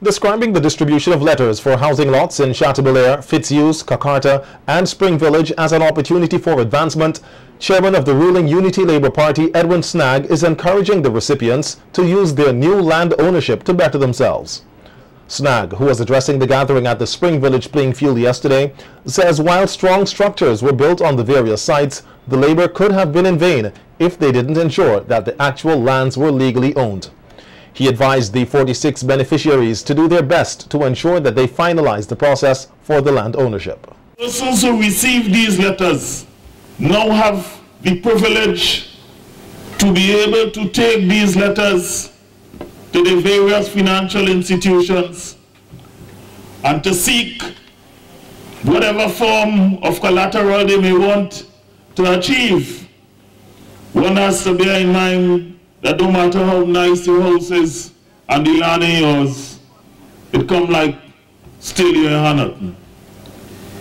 Describing the distribution of letters for housing lots in Chateaubelair, Fitzhugh, Cacarta and Spring Village as an opportunity for advancement, Chairman of the ruling Unity Labour Party Edwin Snag is encouraging the recipients to use their new land ownership to better themselves. Snag, who was addressing the gathering at the Spring Village playing field yesterday, says while strong structures were built on the various sites, the labour could have been in vain if they didn't ensure that the actual lands were legally owned. He advised the 46 beneficiaries to do their best to ensure that they finalize the process for the land ownership. Persons who receive these letters now have the privilege to be able to take these letters to the various financial institutions and to seek whatever form of collateral they may want to achieve. One has to bear in mind that no matter how nice your house is and the land is yours, it come like still your hand.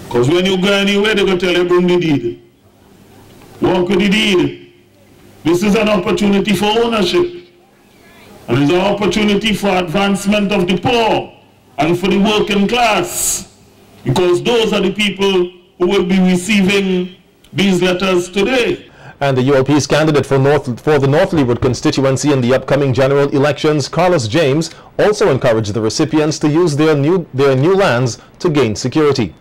Because when you go anywhere, they go tell you bring the deed. Walk with the deed. This is an opportunity for ownership. And it's an opportunity for advancement of the poor and for the working class. Because those are the people who will be receiving these letters today. And the ULP's candidate for the North Leeward constituency in the upcoming general elections, Carlos James, also encouraged the recipients to use their new lands to gain security.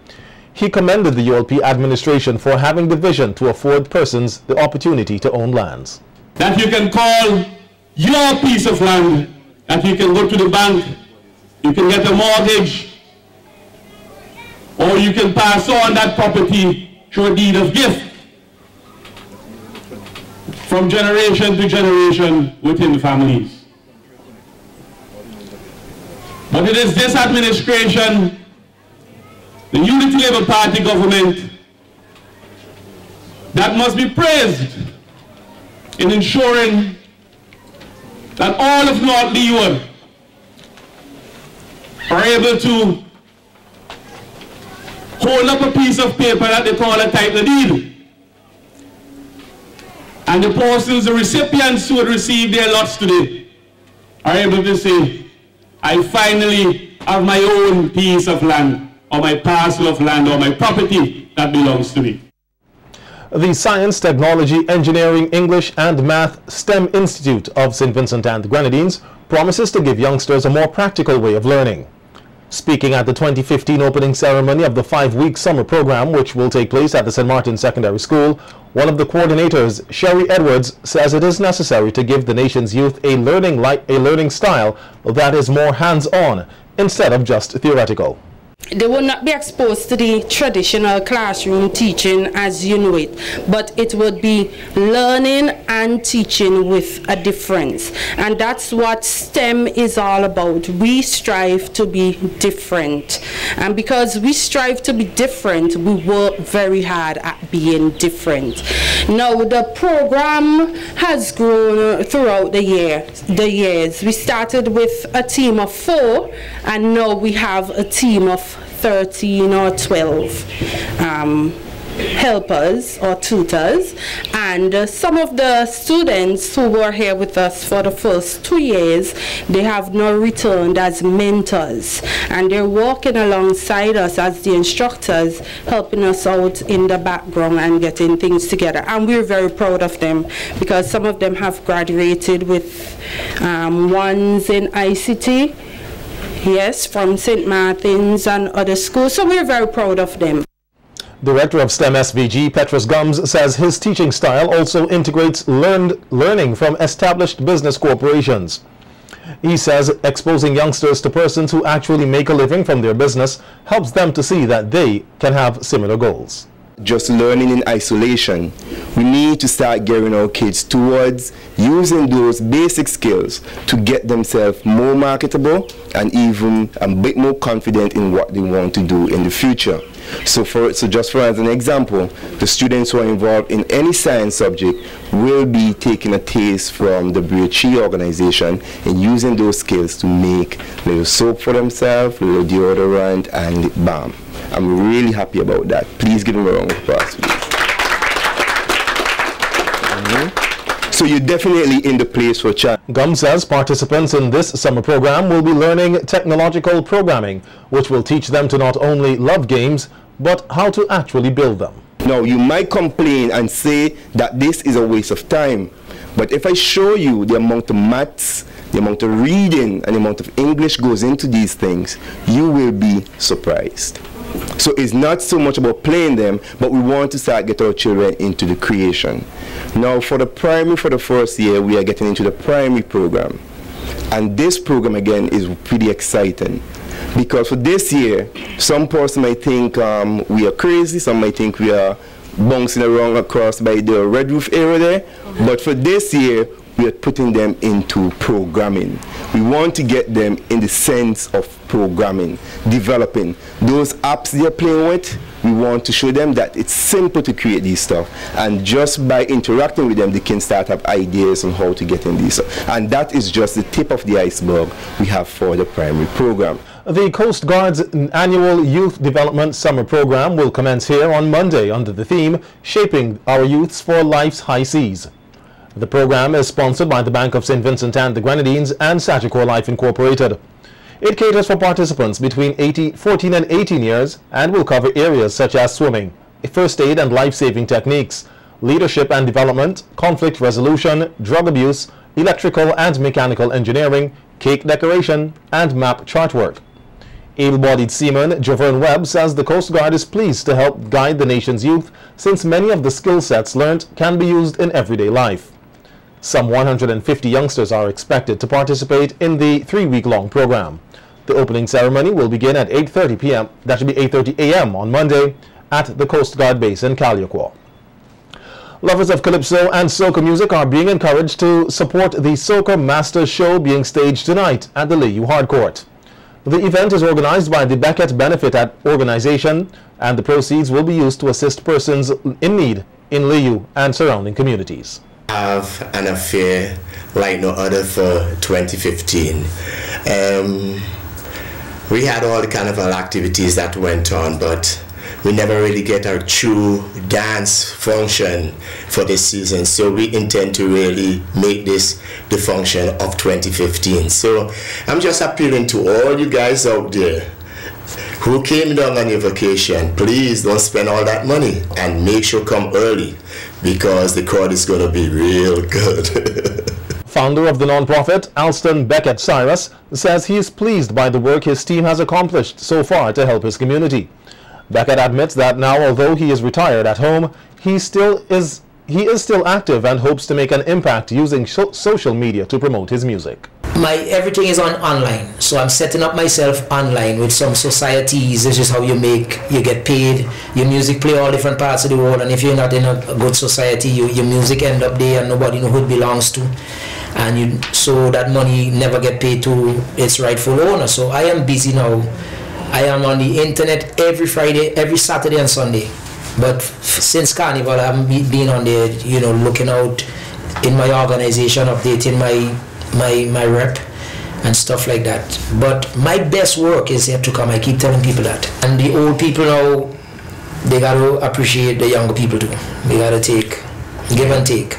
He commended the ULP administration for having the vision to afford persons the opportunity to own lands. That you can call your piece of land, that you can go to the bank, you can get a mortgage, or you can pass on that property through a deed of gift from generation to generation within families. But it is this administration, the Unity Labour Party government, that must be praised in ensuring that all of North Leeward are able to hold up a piece of paper that they call a title deed. And the persons, the recipients who would receive their lots today are able to say, I finally have my own piece of land, or my parcel of land, or my property that belongs to me. The Science, Technology, Engineering, English and Math STEM Institute of St. Vincent and the Grenadines promises to give youngsters a more practical way of learning. Speaking at the 2015 opening ceremony of the 5-week summer program, which will take place at the St. Martin Secondary School, one of the coordinators, Sherry Edwards, says it is necessary to give the nation's youth a learning style that is more hands-on instead of just theoretical. They will not be exposed to the traditional classroom teaching as you know it, but it would be learning and teaching with a difference. And that's what STEM is all about. We strive to be different. And because we strive to be different, we work very hard at being different. Now, the program has grown throughout the years. We started with a team of 4, and now we have a team of 13 or 12 helpers or tutors, and some of the students who were here with us for the first 2 years, they have now returned as mentors, and they're working alongside us as the instructors, helping us out in the background and getting things together. And we're very proud of them because some of them have graduated with ones in ICT, yes, from St. Martin's and other schools, so we're very proud of them. Director of STEM SVG, Petrus Gums, says his teaching style also integrates learning from established business corporations. He says exposing youngsters to persons who actually make a living from their business helps them to see that they can have similar goals. Just learning in isolation. We need to start gearing our kids towards using those basic skills to get themselves more marketable and even a bit more confident in what they want to do in the future. So just for as an example, the students who are involved in any science subject will be taking a taste from the BHE organization and using those skills to make little soap for themselves, little deodorant and balm. I'm really happy about that. Please give them a round of applause. So you're definitely in the place for chance. Gum says participants in this summer program will be learning technological programming, which will teach them to not only love games, but how to actually build them. Now, you might complain and say that this is a waste of time, but if I show you the amount of maths, the amount of reading, and the amount of English goes into these things, you will be surprised. So it's not so much about playing them, but we want to start get our children into the creation. Now, for the primary, for the first year, we are getting into the primary program. And this program, again, is pretty exciting. Because for this year, some person might think we are crazy, some might think we are bouncing around across by the red roof area there. But for this year, we are putting them into programming. We want to get them in the sense of programming, developing. Those apps they're playing with, we want to show them that it's simple to create these stuff. And just by interacting with them, they can start up ideas on how to get in these stuff. And that is just the tip of the iceberg we have for the primary program. The Coast Guard's annual Youth Development Summer Program will commence here on Monday under the theme, Shaping Our Youths for Life's High Seas. The program is sponsored by the Bank of St. Vincent and the Grenadines and Sagicor Life Incorporated. It caters for participants between 14 and 18 years and will cover areas such as swimming, first aid and life-saving techniques, leadership and development, conflict resolution, drug abuse, electrical and mechanical engineering, cake decoration, and map chart work. Able-bodied seaman Javern Webb says the Coast Guard is pleased to help guide the nation's youth since many of the skill sets learned can be used in everyday life. Some 150 youngsters are expected to participate in the 3-week-long program. The opening ceremony will begin at 8:30 p.m. That should be 8:30 a.m. on Monday at the Coast Guard base in Caliaquo. Lovers of calypso and soca music are being encouraged to support the Soca Masters show being staged tonight at the Leyu Hardcourt. The event is organized by the Beckett Benefit Organization, and the proceeds will be used to assist persons in need in Leyu and surrounding communities. Have an affair like no other for 2015. We had all the carnival activities that went on, but we never really get our true dance function for this season. So we intend to really make this the function of 2015. So I'm just appealing to all you guys out there who came down on your vacation, please don't spend all that money and make sure come early because the crowd is going to be real good. Founder of the non-profit, Alston Beckett Cyrus, says he is pleased by the work his team has accomplished so far to help his community. Beckett admits that now, although he is retired at home, he is still active and hopes to make an impact using social media to promote his music. Everything is online, so I'm setting up myself online with some societies. This is how you get paid. Your music play all different parts of the world, and if you're not in a good society, your music end up there and nobody know who it belongs to, and so that money never get paid to its rightful owner. So I am busy now. I am on the internet every Friday, every Saturday and Sunday. But since Carnival, I haven't been on there, looking out in my organization, updating my rep and stuff like that. But my best work is yet to come. I keep telling people that. And the old people now, they got to appreciate the younger people too. They got to give and take.